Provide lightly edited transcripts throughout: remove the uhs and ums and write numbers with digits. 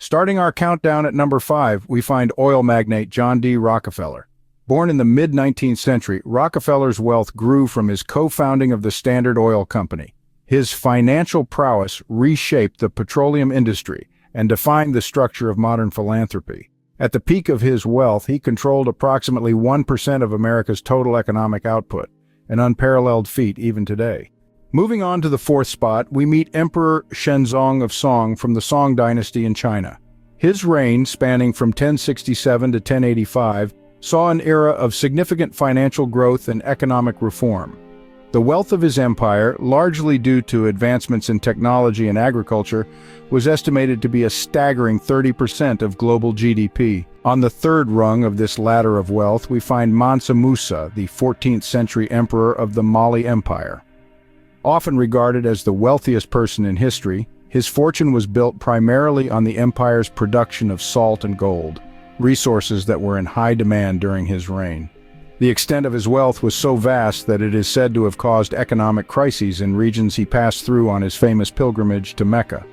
Starting our countdown at number 5, we find oil magnate John D. Rockefeller. Born in the mid-19th century, Rockefeller's wealth grew from his co-founding of the Standard Oil Company. His financial prowess reshaped the petroleum industry and defined the structure of modern philanthropy. At the peak of his wealth, he controlled approximately 1% of America's total economic output, an unparalleled feat even today. Moving on to the 4th spot, we meet Emperor Shenzong of Song from the Song dynasty in China. His reign, spanning from 1067 to 1085, saw an era of significant financial growth and economic reform. The wealth of his empire, largely due to advancements in technology and agriculture, was estimated to be a staggering 30% of global GDP. On the third rung of this ladder of wealth, we find Mansa Musa, the 14th century emperor of the Mali Empire. Often regarded as the wealthiest person in history, his fortune was built primarily on the empire's production of salt and gold, resources that were in high demand during his reign. The extent of his wealth was so vast that it is said to have caused economic crises in regions he passed through on his famous pilgrimage to Mecca.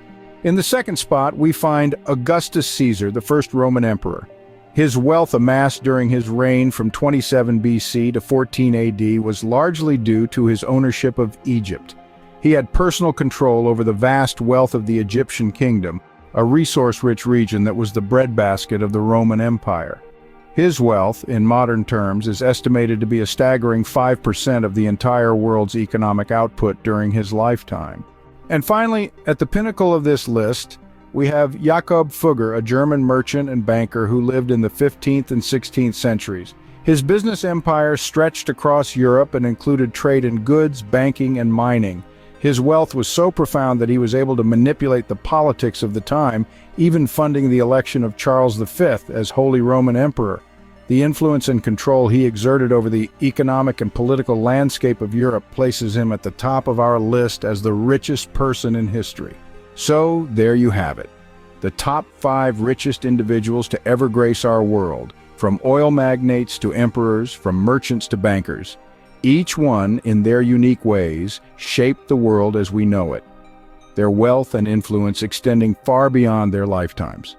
In the 2nd spot, we find Augustus Caesar, the first Roman emperor. His wealth amassed during his reign from 27 BC to 14 AD was largely due to his ownership of Egypt. He had personal control over the vast wealth of the Egyptian kingdom, a resource-rich region that was the breadbasket of the Roman Empire. His wealth, in modern terms, is estimated to be a staggering 5% of the entire world's economic output during his lifetime. And finally, at the pinnacle of this list, we have Jakob Fugger, a German merchant and banker who lived in the 15th and 16th centuries. His business empire stretched across Europe and included trade in goods, banking, and mining. His wealth was so profound that he was able to manipulate the politics of the time, even funding the election of Charles V as Holy Roman Emperor. The influence and control he exerted over the economic and political landscape of Europe places him at the top of our list as the richest person in history. So, there you have it. The top 5 richest individuals to ever grace our world, from oil magnates to emperors, from merchants to bankers. Each one, in their unique ways, shaped the world as we know it, their wealth and influence extending far beyond their lifetimes.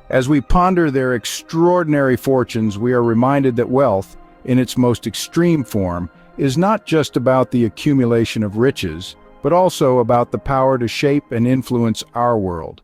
As we ponder their extraordinary fortunes, we are reminded that wealth, in its most extreme form, is not just about the accumulation of riches, but also about the power to shape and influence our world.